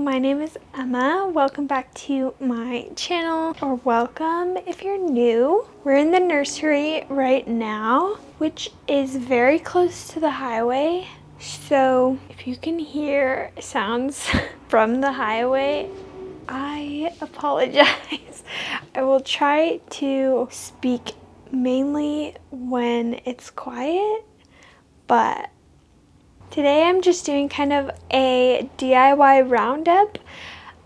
my name is Emma. Welcome back to my channel, or welcome if you're new. We're in the nursery right now, which is very close to the highway. So if you can hear sounds from the highway, I apologize. I will try to speak mainly when it's quiet, but today I'm just doing kind of a DIY roundup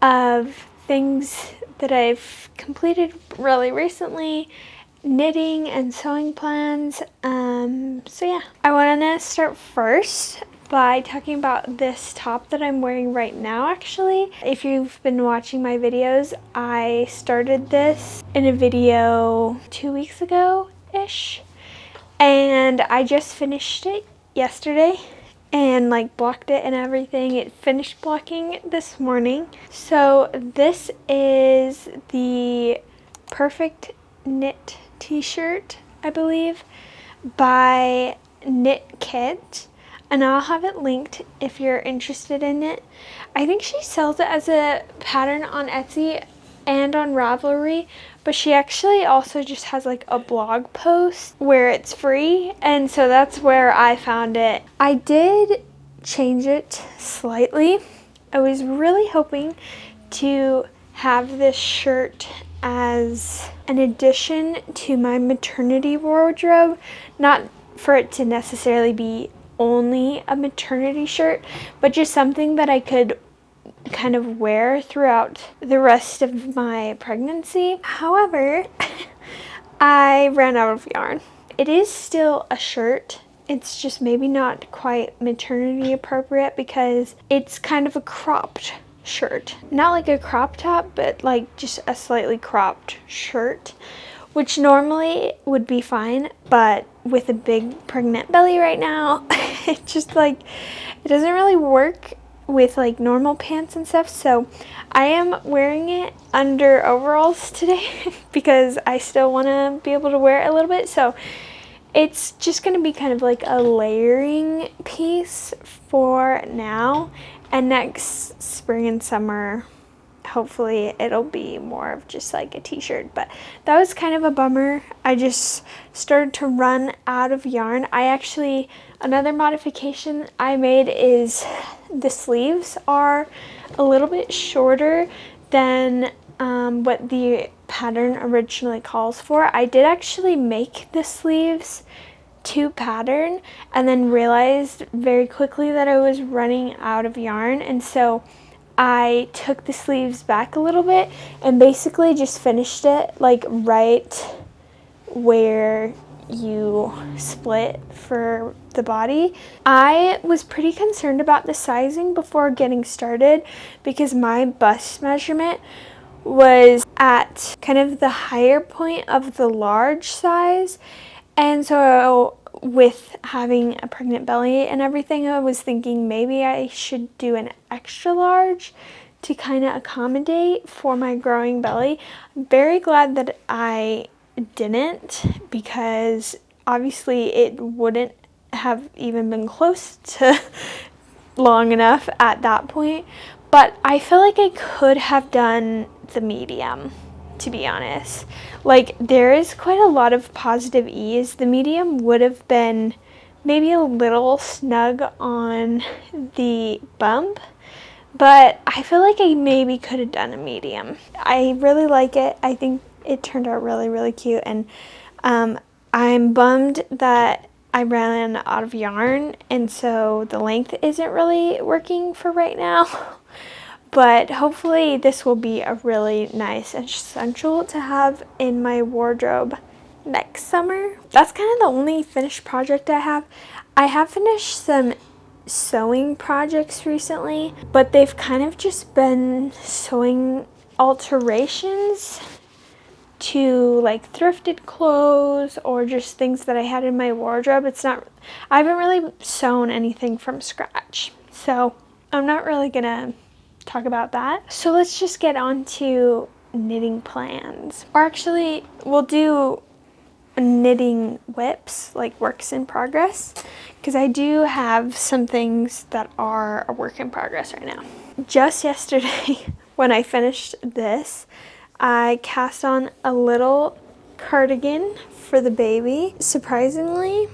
of things that I've completed really recently, knitting and sewing plans. So yeah, I want to start first by talking about this top that I'm wearing right now. Actually, if you've been watching my videos, I started this in a video 2 weeks ago-ish, and I just finished it yesterday and blocked it and everything. It finished blocking this morning. So this is the Perfect Knit t-shirt, I believe, by Knit Kit, and I'll have it linked if you're interested in it. I think she sells it as a pattern on Etsy and on Ravelry, but she actually also just has a blog post where it's free, and so that's where I found it. I did change it slightly. I was really hoping to have this shirt as an addition to my maternity wardrobe, not for it to necessarily be only a maternity shirt, but just something that I could kind of wear throughout the rest of my pregnancy. However, I ran out of yarn. It is still a shirt. It's just maybe not quite maternity appropriate because it's kind of a cropped shirt. Not like a crop top, but just a slightly cropped shirt, which normally would be fine, but with a big pregnant belly right now, it just it doesn't really work with normal pants and stuff. So I am wearing it under overalls today because I still want to be able to wear it a little bit. So it's just going to be kind of a layering piece for now, and next spring and summer hopefully it'll be more of just a t-shirt. But that was kind of a bummer. I just started to run out of yarn. Another modification I made is the sleeves are a little bit shorter than what the pattern originally calls for. I did actually make the sleeves to pattern and then realized very quickly that I was running out of yarn, and so I took the sleeves back a little bit and basically just finished it right where you split for the body. I was pretty concerned about the sizing before getting started because my bust measurement was at kind of the higher point of the large size, and so with having a pregnant belly and everything, I was thinking maybe I should do an extra large to kind of accommodate for my growing belly. I'm very glad that I didn't, because obviously it wouldn't have even been close to long enough at that point. But I feel like I could have done the medium, to be honest. There is quite a lot of positive ease. The medium would have been maybe a little snug on the bump, but I feel like I maybe could have done a medium. I really like it. I think it turned out really, really cute, and I'm bummed that I ran out of yarn, and so the length isn't really working for right now. But hopefully this will be a really nice essential to have in my wardrobe next summer. That's kind of the only finished project I have. I have finished some sewing projects recently, but they've kind of just been sewing alterations to thrifted clothes or just things that I had in my wardrobe. I haven't really sewn anything from scratch, so I'm not really gonna talk about that. So let's just get on to knitting plans. Or actually, we'll do knitting whips, like works in progress, because I do have some things that are a work in progress right now. Just yesterday, when I finished this, I cast on a little cardigan for the baby. Surprisingly,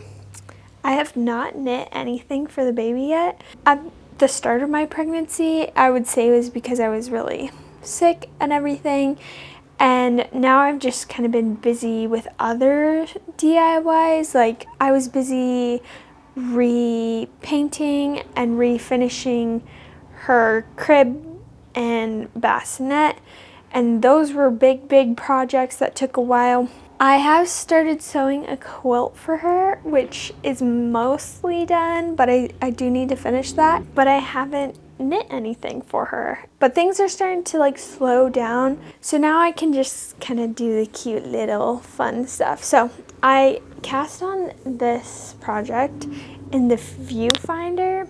I have not knit anything for the baby yet. At the start of my pregnancy, I would say it was because I was really sick and everything. And now I've just kind of been busy with other DIYs. Like I was busy repainting and refinishing her crib and bassinet. And those were big projects that took a while. I have started sewing a quilt for her, which is mostly done, but I do need to finish that. But I haven't knit anything for her. But things are starting to like slow down, so now I can just kind of do the cute little fun stuff. So I cast on this project in the viewfinder.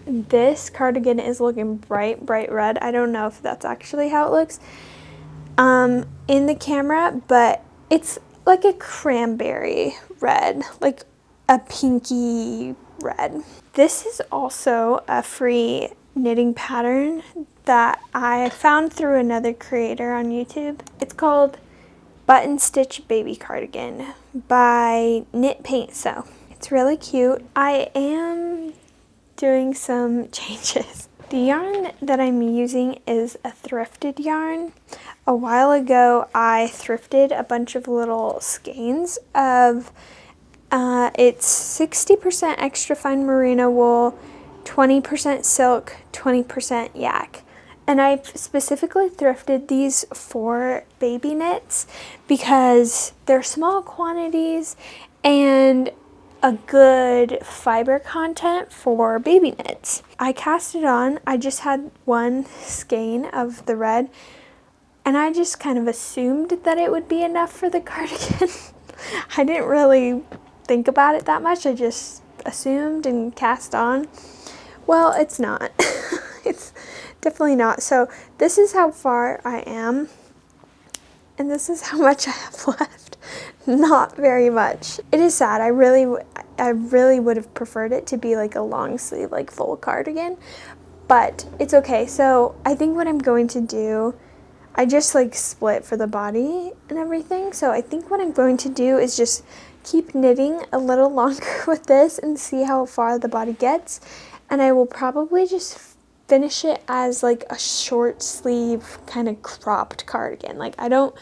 This cardigan is looking bright red. I don't know if that's actually how it looks in the camera, but it's like a cranberry red, like a pinky red. This is also a free knitting pattern that I found through another creator on YouTube. It's called Button Stitch Baby Cardigan by Knit Paint Sew. It's really cute. I am doing some changes. The yarn that I'm using is a thrifted yarn. A while ago, I thrifted a bunch of little skeins of, it's 60% extra fine merino wool, 20% silk, 20% yak. And I specifically thrifted these for baby knits because they're small quantities and a good fiber content for baby knits. I cast it on. I just had one skein of the red, and I just kind of assumed that it would be enough for the cardigan. I didn't really think about it that much. I just assumed and cast on. Well, it's not. It's definitely not. So this is how far I am, and this is how much I have left. Not very much. It is sad. I really would have preferred it to be like a long sleeve, like full cardigan, but it's okay. So I think what I'm going to do, I just like split for the body and everything. So I think what I'm going to do is just keep knitting a little longer with this and see how far the body gets. And I will probably just finish it as like a short sleeve kind of cropped cardigan. Like I don't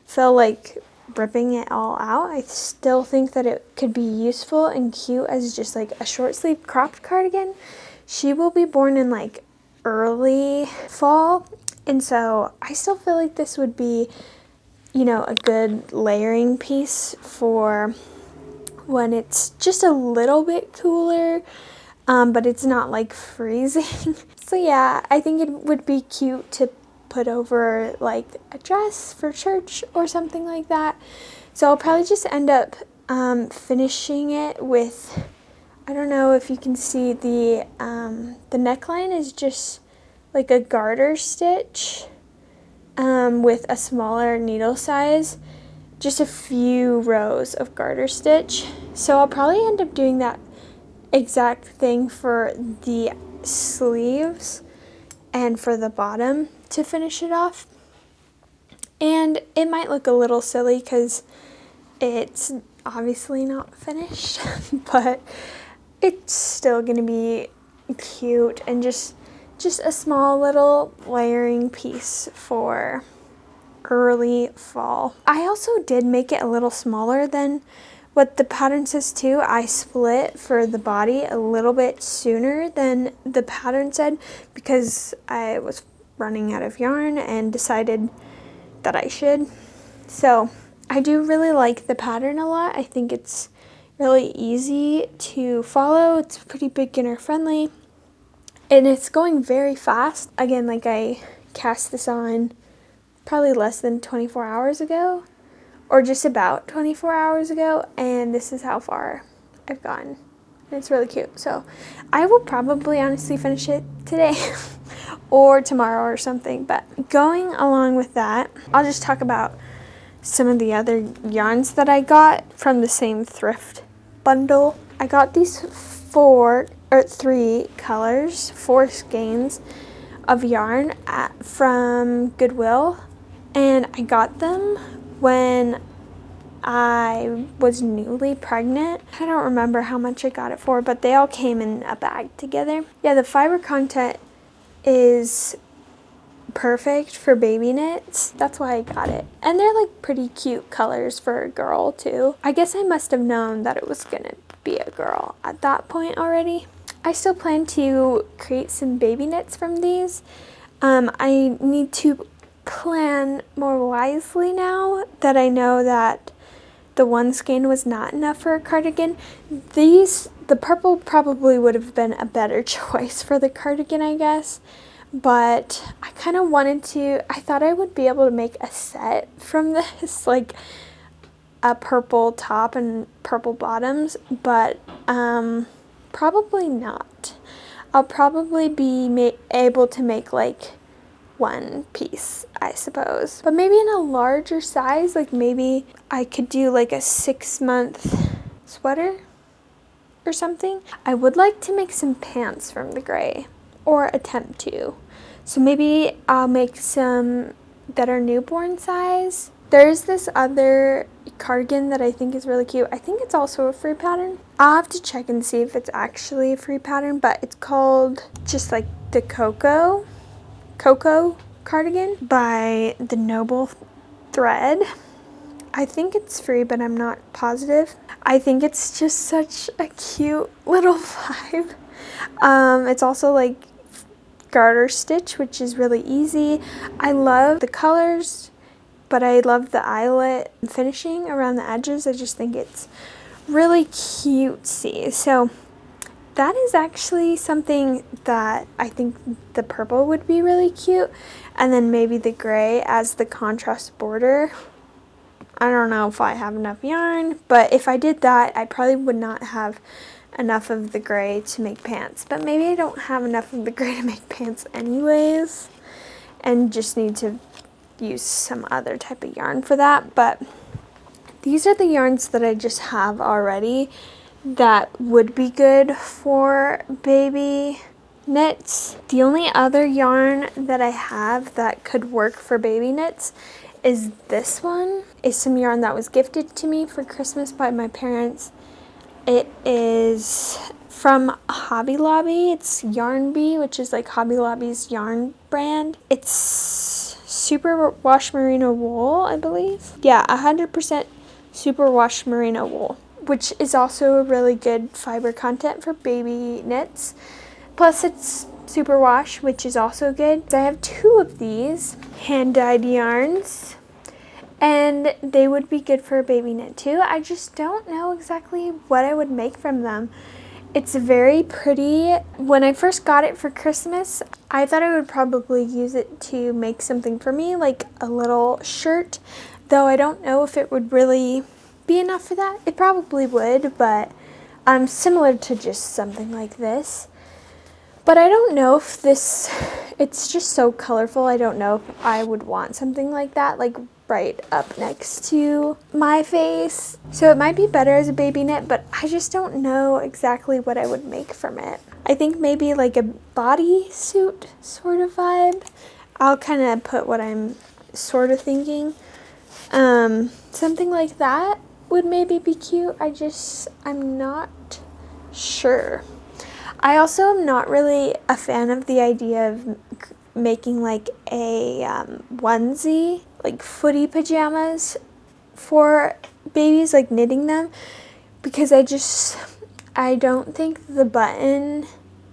feel like ripping it all out. I still think that it could be useful and cute as just like a short sleeve cropped cardigan. She will be born in like early fall, and so I still feel like this would be, you know, a good layering piece for when it's just a little bit cooler, but it's not like freezing. So yeah, I think it would be cute to put over like a dress for church or something like that. So I'll probably just end up finishing it with, I don't know if you can see the neckline is just like a garter stitch with a smaller needle size, just a few rows of garter stitch. So I'll probably end up doing that exact thing for the sleeves and for the bottom to finish it off. And it might look a little silly because it's obviously not finished, but it's still gonna be cute and just a small little layering piece for early fall. I also did make it a little smaller than what the pattern says too. I split for the body a little bit sooner than the pattern said because I was running out of yarn and decided that I should. So I do really like the pattern a lot. I think it's really easy to follow. It's pretty beginner friendly and it's going very fast. Again, like I cast this on probably less than 24 hours ago, or just about 24 hours ago, and this is how far I've gotten. And it's really cute. So I will probably honestly finish it today or tomorrow or something. But going along with that, I'll just talk about some of the other yarns that I got from the same thrift bundle. I got these 3 colors, 4 skeins of yarn from Goodwill, and I got them when I was newly pregnant. I don't remember how much I got it for, but they all came in a bag together. Yeah, the fiber content is perfect for baby knits. That's why I got it. And they're like pretty cute colors for a girl too. I guess I must have known that it was gonna be a girl at that point already. I still plan to create some baby knits from these. I need to plan more wisely now that I know that the one skein was not enough for a cardigan. The purple probably would have been a better choice for the cardigan, I guess. But I kind of I thought I would be able to make a set from this, like a purple top and purple bottoms, but probably not. I'll probably be able to make like one piece, I suppose. But maybe in a larger size, like maybe I could do like a 6-month sweater or something. I would like to make some pants from the gray, or attempt to. So maybe I'll make some that are newborn size. There's this other cardigan that I think is really cute. I think it's also a free pattern. I'll have to check and see if it's actually a free pattern, but it's called just like the Cocoa cardigan by the Noble Thread. I think it's free, but I'm not positive. I think it's just such a cute little vibe. It's also like garter stitch, which is really easy. I love the colors, but I love the eyelet finishing around the edges. I just think it's really cutesy. So that is actually something that I think the purple would be really cute, and then maybe the gray as the contrast border. I don't know if I have enough yarn, but if I did that, I probably would not have enough of the gray to make pants. But maybe I don't have enough of the gray to make pants anyways, and just need to use some other type of yarn for that. But these are the yarns that I just have already that would be good for baby knits. The only other yarn that I have that could work for baby knits is this one. It's some yarn that was gifted to me for Christmas by my parents. It is from Hobby Lobby. It's Yarn Bee, which is like Hobby Lobby's yarn brand. It's super wash merino wool, I believe. Yeah, 100% super wash merino wool, which is also a really good fiber content for baby knits. Plus it's super wash, which is also good. I have 2 of these hand-dyed yarns, and they would be good for a baby knit too. I just don't know exactly what I would make from them. It's very pretty. When I first got it for Christmas, I thought I would probably use it to make something for me, like a little shirt, though I don't know if it would really be enough for that. It probably would, but similar to just something like this. But I don't know if it's just so colorful. I don't know if I would want something like that, like right up next to my face. So it might be better as a baby knit, but I just don't know exactly what I would make from it. I think maybe like a bodysuit sort of vibe. I'll kind of put what I'm sort of thinking. Something like that would maybe be cute. I'm not sure. I also am not really a fan of the idea of making like a onesie, like footy pajamas for babies, like knitting them, because I don't think the button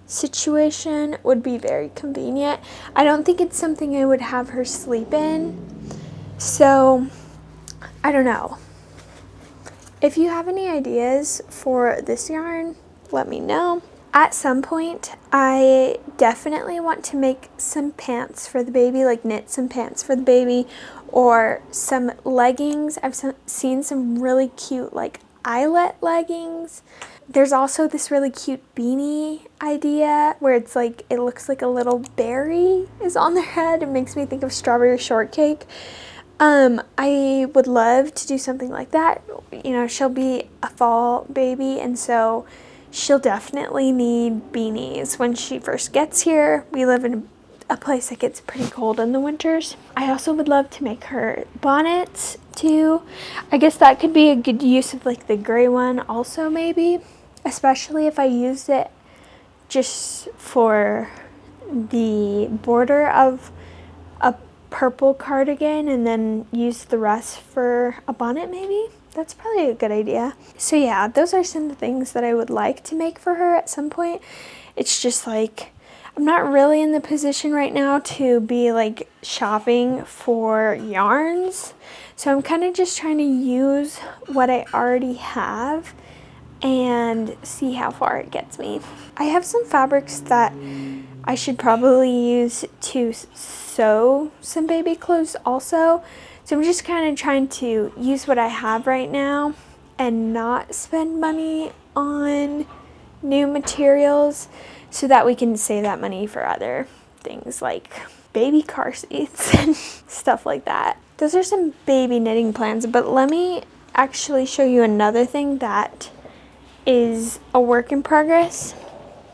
situation would be very convenient. I don't think it's something I would have her sleep in. So I don't know. If you have any ideas for this yarn, let me know. At some point, I definitely want to make some pants for the baby, like knit some pants for the baby, or some leggings. I've seen some really cute like eyelet leggings. There's also this really cute beanie idea where it's like, it looks like a little berry is on their head. It makes me think of strawberry shortcake. I would love to do something like that. You know, she'll be a fall baby, and so she'll definitely need beanies when she first gets here. We live in a place that gets pretty cold in the winters. I also would love to make her bonnets too. I guess that could be a good use of like the gray one also, maybe, especially if I used it just for the border of a purple cardigan and then use the rest for a bonnet maybe. That's probably a good idea. So yeah, those are some of the things that I would like to make for her at some point. It's just like, I'm not really in the position right now to be like shopping for yarns. So I'm kind of just trying to use what I already have and see how far it gets me. I have some fabrics that I should probably use to sew some baby clothes also. So I'm just kind of trying to use what I have right now and not spend money on new materials so that we can save that money for other things like baby car seats and stuff like that. Those are some baby knitting plans, but let me actually show you another thing that is a work in progress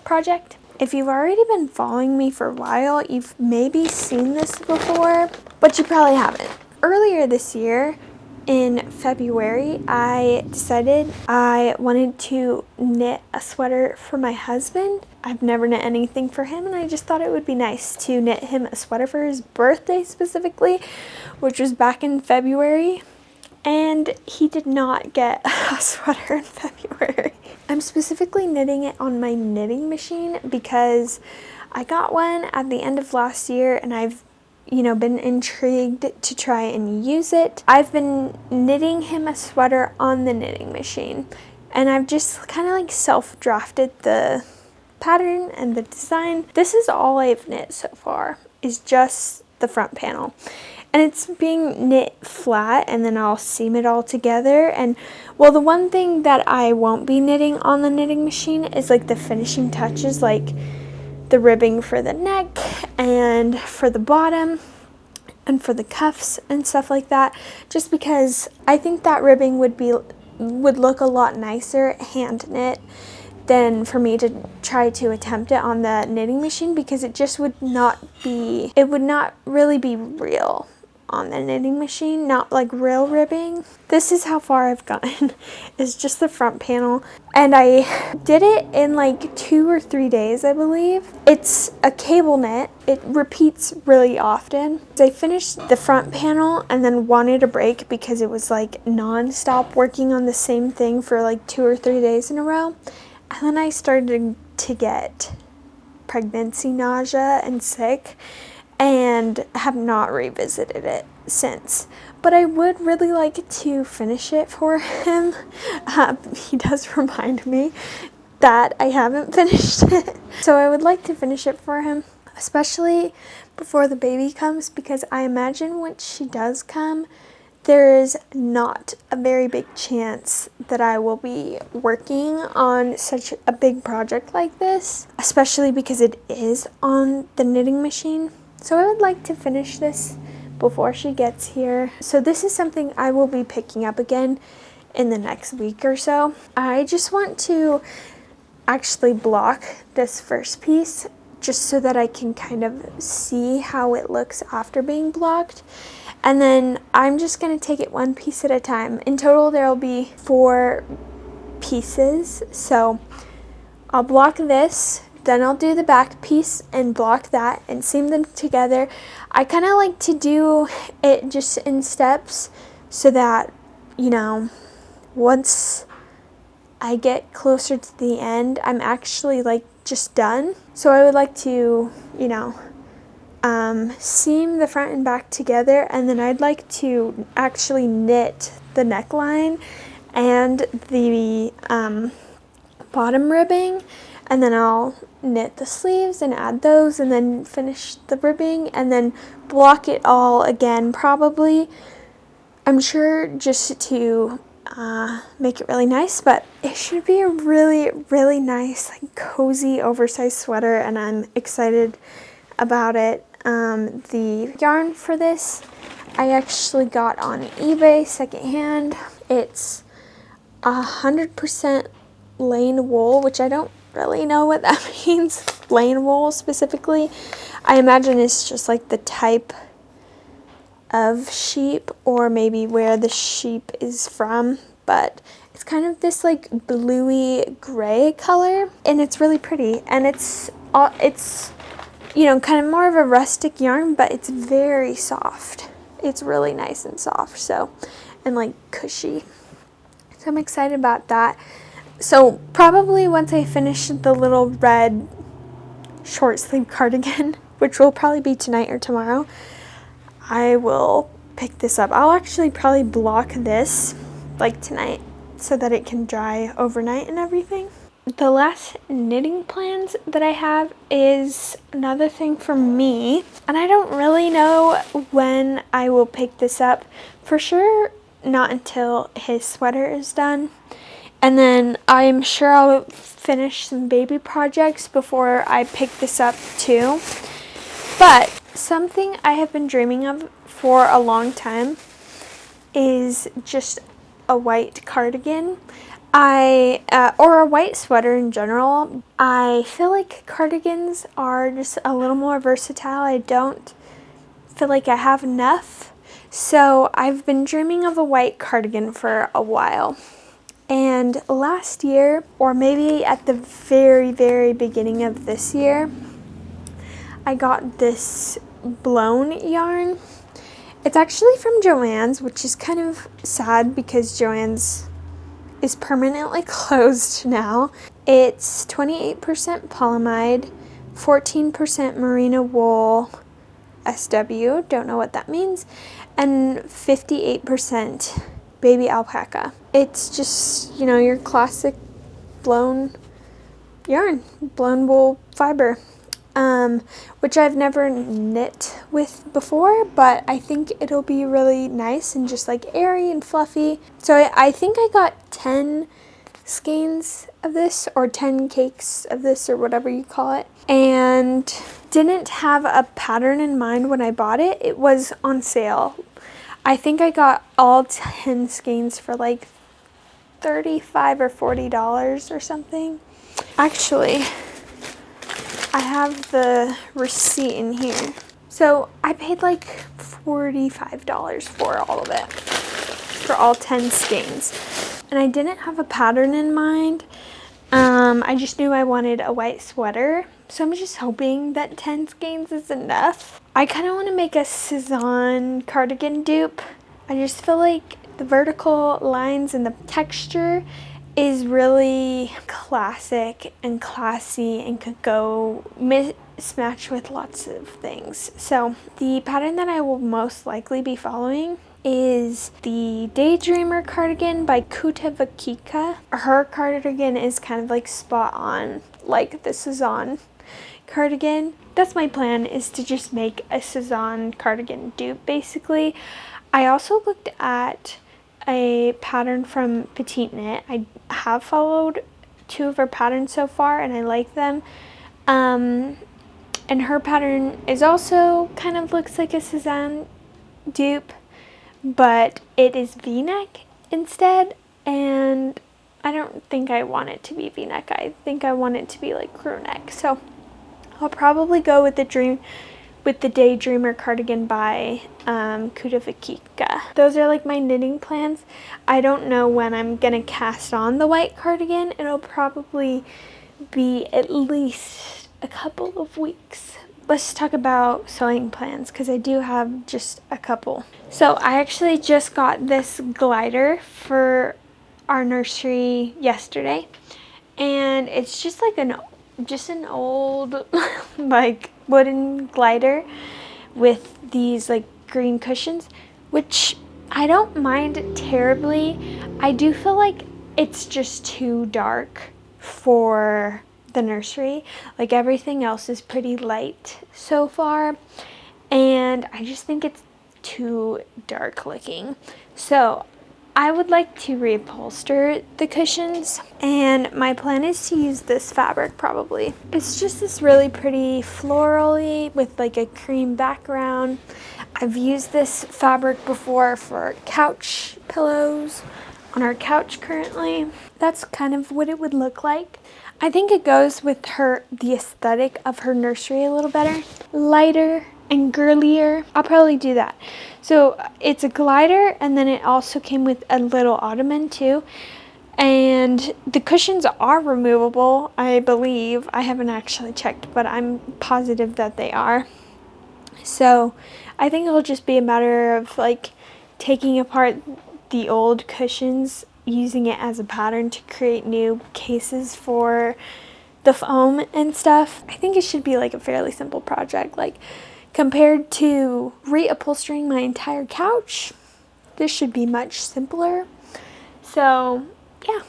project. If you've already been following me for a while, you've maybe seen this before, but you probably haven't. Earlier this year, in February, I decided I wanted to knit a sweater for my husband. I've never knit anything for him, and I just thought it would be nice to knit him a sweater for his birthday specifically, which was back in February. And he did not get a sweater in February. I'm specifically knitting it on my knitting machine because I got one at the end of last year and I've, been intrigued to try and use it. I've been knitting him a sweater on the knitting machine, and I've just kind of like self-drafted the pattern and the design. This is all I've knit so far, is just the front panel. And it's being knit flat, and then I'll seam it all together. And well, the one thing that I won't be knitting on the knitting machine is like the finishing touches, like the ribbing for the neck and for the bottom and for the cuffs and stuff like that, just because I think that ribbing would look a lot nicer hand knit than for me to try to attempt it on the knitting machine, because it just would not really be real on the knitting machine, not like real ribbing. This is how far I've gotten. It's just the front panel, and I did it in like 2 or 3 days, I believe. It's a cable knit. It repeats really often. I finished the front panel and then wanted a break because it was like non-stop working on the same thing for like 2 or 3 days in a row. And then I started to get pregnancy nausea and sick, and have not revisited it since. But I would really like to finish it for him. He does remind me that I haven't finished it. So I would like to finish it for him, especially before the baby comes, because I imagine when she does come, there is not a very big chance that I will be working on such a big project like this, especially because it is on the knitting machine. So I would like to finish this before she gets here. So this is something I will be picking up again in the next week or so. I just want to actually block this first piece just so that I can kind of see how it looks after being blocked. And then I'm just going to take it one piece at a time. In total, there will be 4 pieces. So I'll block this, then I'll do the back piece and block that and seam them together. I kind of like to do it just in steps so that, once I get closer to the end, I'm actually like just done. So I would like to, seam the front and back together, and then I'd like to actually knit the neckline and the bottom ribbing, and then I'll knit the sleeves and add those, and then finish the ribbing, and then block it all again probably. I'm sure just to make it really nice, but it should be a really, really nice, like cozy, oversized sweater, and I'm excited about it. The yarn for this I actually got on eBay secondhand. It's 100% Lane wool, which I don't really know what that means. Lane wool specifically. I imagine it's just like the type of sheep, or maybe where the sheep is from, but it's kind of this like bluey gray color, and it's really pretty, and it's you know, kind of more of a rustic yarn, but it's very soft. It's really nice and soft, so, and like cushy. So I'm excited about that. So probably once I finish the little red short sleeve cardigan, which will probably be tonight or tomorrow, I will pick this up. I'll actually probably block this like tonight so that it can dry overnight and everything. The last knitting plans that I have is another thing for me, and I don't really know when I will pick this up. For sure not until his sweater is done, and then I'm sure I'll finish some baby projects before I pick this up too. But something I have been dreaming of for a long time is just a white cardigan. Or a white sweater in general. I feel like cardigans are just a little more versatile. I don't feel like I have enough. So I've been dreaming of a white cardigan for a while. And last year, or maybe at the very, very beginning of this year, I got this blown yarn. It's actually from Joann's, which is kind of sad because Joann's is permanently closed now. It's 28% polyamide, 14% merino wool, SW, don't know what that means, and 58% baby alpaca. It's just, you know, your classic blown yarn, blown wool fiber. Which I've never knit with before, but I think it'll be really nice and just like airy and fluffy. So I think I got 10 skeins of this, or 10 cakes of this, or whatever you call it, and didn't have a pattern in mind when I bought it. It was on sale. I think I got all 10 skeins for like $35 or $40 or something. Actually, I have the receipt in here. So I paid like $45 for all of it, for all 10 skeins. And I didn't have a pattern in mind. I just knew I wanted a white sweater. So I'm just hoping that 10 skeins is enough. I kind of want to make a Cezanne cardigan dupe. I just feel like the vertical lines and the texture is really classic and classy and could go mismatch with lots of things. So the pattern that I will most likely be following is the Daydreamer cardigan by Kuta Vakika. Her cardigan is kind of like spot on like the Cezanne cardigan. That's my plan, is to just make a Cezanne cardigan dupe basically. I also looked at a pattern from Petite Knit. I have followed 2 of her patterns so far and I like them. And her pattern is also kind of looks like a Cezanne dupe, but it is V-neck instead, and I don't think I want it to be V-neck. I think I want it to be like crew neck. So I'll probably go with the Daydreamer cardigan by Kuta Vakika. Those are like my knitting plans. I don't know when I'm gonna cast on the white cardigan. It'll probably be at least a couple of weeks. Let's talk about sewing plans, because I do have just a couple. So I actually just got this glider for our nursery yesterday, and it's just like an old like wooden glider with these like green cushions, which I don't mind terribly. I do feel like it's just too dark for the nursery. Like everything else is pretty light so far, and I just think it's too dark looking. So I would like to reupholster the cushions, and my plan is to use this fabric probably. It's just this really pretty florally with like a cream background. I've used this fabric before for couch pillows on our couch currently. That's kind of what it would look like. I think it goes with the aesthetic of her nursery a little better. Lighter and girlier. I'll probably do that. So it's a glider, and then it also came with a little ottoman too. And the cushions are removable, I believe. I haven't actually checked, but I'm positive that they are. So I think it'll just be a matter of like taking apart the old cushions, using it as a pattern to create new cases for the foam and stuff. I think it should be like a fairly simple project. Like compared to reupholstering my entire couch, this should be much simpler. So yeah,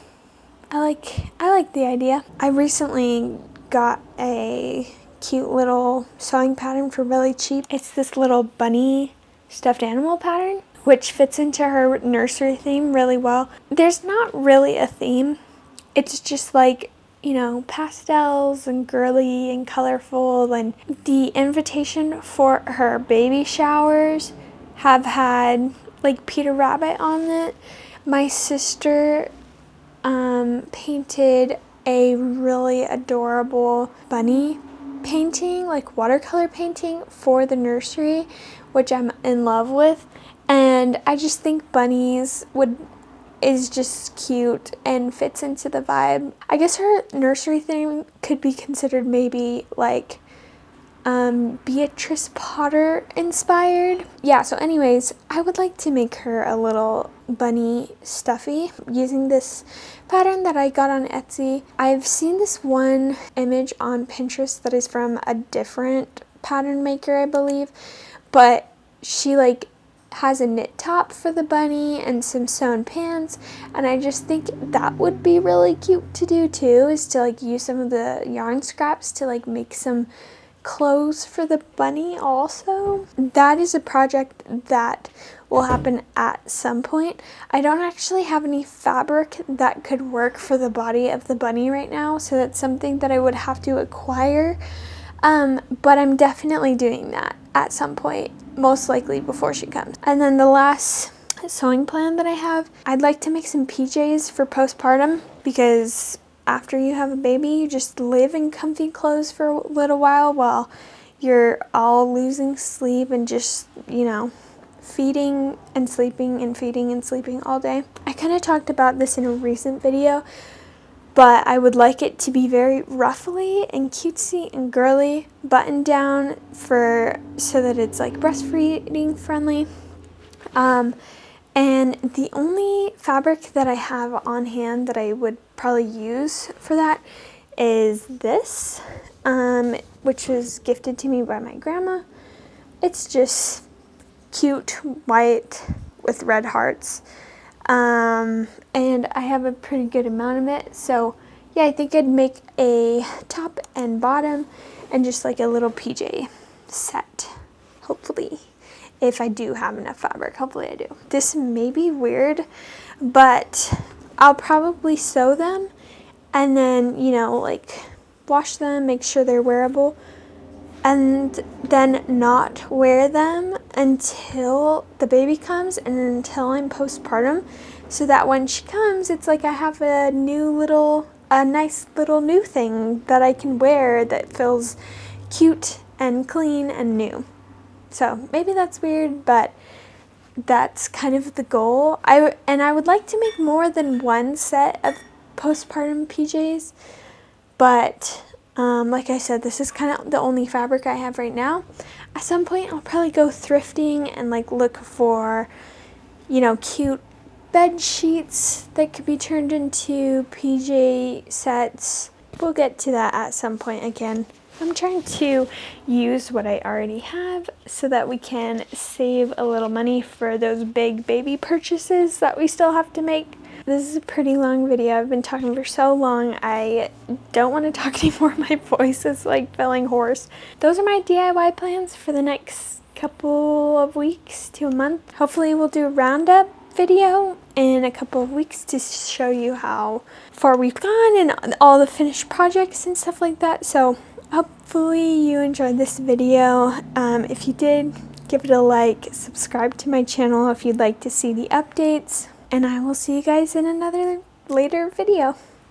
I like the idea. I recently got a cute little sewing pattern for really cheap. It's this little bunny stuffed animal pattern, which fits into her nursery theme really well. There's not really a theme. It's just like, you know, pastels and girly and colorful. And the invitation for her baby showers have had like Peter Rabbit on it. My sister painted a really adorable bunny painting, like watercolor painting for the nursery, which I'm in love with. And I just think bunnies is just cute and fits into the vibe. I guess her nursery theme could be considered maybe like Beatrice Potter inspired. Yeah, so anyways, I would like to make her a little bunny stuffy using this pattern that I got on Etsy. I've seen this one image on Pinterest that is from a different pattern maker, I believe, but she like has a knit top for the bunny and some sewn pants, and I just think that would be really cute to do too, is to like use some of the yarn scraps to like make some clothes for the bunny also. That is a project that will happen at some point. I don't actually have any fabric that could work for the body of the bunny right now, so that's something that I would have to acquire. But I'm definitely doing that at some point, most likely before she comes. And then the last sewing plan that I have, I'd like to make some PJs for postpartum, because after you have a baby, you just live in comfy clothes for a little while you're all losing sleep and just, you know, feeding and sleeping and feeding and sleeping all day. I kind of talked about this in a recent video, but I would like it to be very ruffly and cutesy and girly, button down so that it's like breastfeeding friendly. And the only fabric that I have on hand that I would probably use for that is this, which was gifted to me by my grandma. It's just cute white with red hearts. And I have a pretty good amount of it. So yeah, I think I'd make a top and bottom and just like a little PJ set, hopefully. If I do have enough fabric, hopefully I do. This may be weird, but I'll probably sew them and then, you know, like wash them, make sure they're wearable, and then not wear them until the baby comes and until I'm postpartum, so that when she comes, it's like I have a nice little new thing that I can wear that feels cute and clean and new. So maybe that's weird, but that's kind of the goal. I would like to make more than one set of postpartum PJs, but like I said, this is kind of the only fabric I have right now. At some point, I'll probably go thrifting and like look for, you know, cute bed sheets that could be turned into PJ sets. We'll get to that at some point again. I'm trying to use what I already have so that we can save a little money for those big baby purchases that we still have to make. This is a pretty long video. I've been talking for so long. I don't want to talk anymore. My voice is like feeling hoarse. Those are my DIY plans for the next couple of weeks to a month. Hopefully we'll do a roundup video in a couple of weeks to show you how far we've gone and all the finished projects and stuff like that. So hopefully you enjoyed this video. If you did, give it a like, subscribe to my channel if you'd like to see the updates, and I will see you guys in another later video.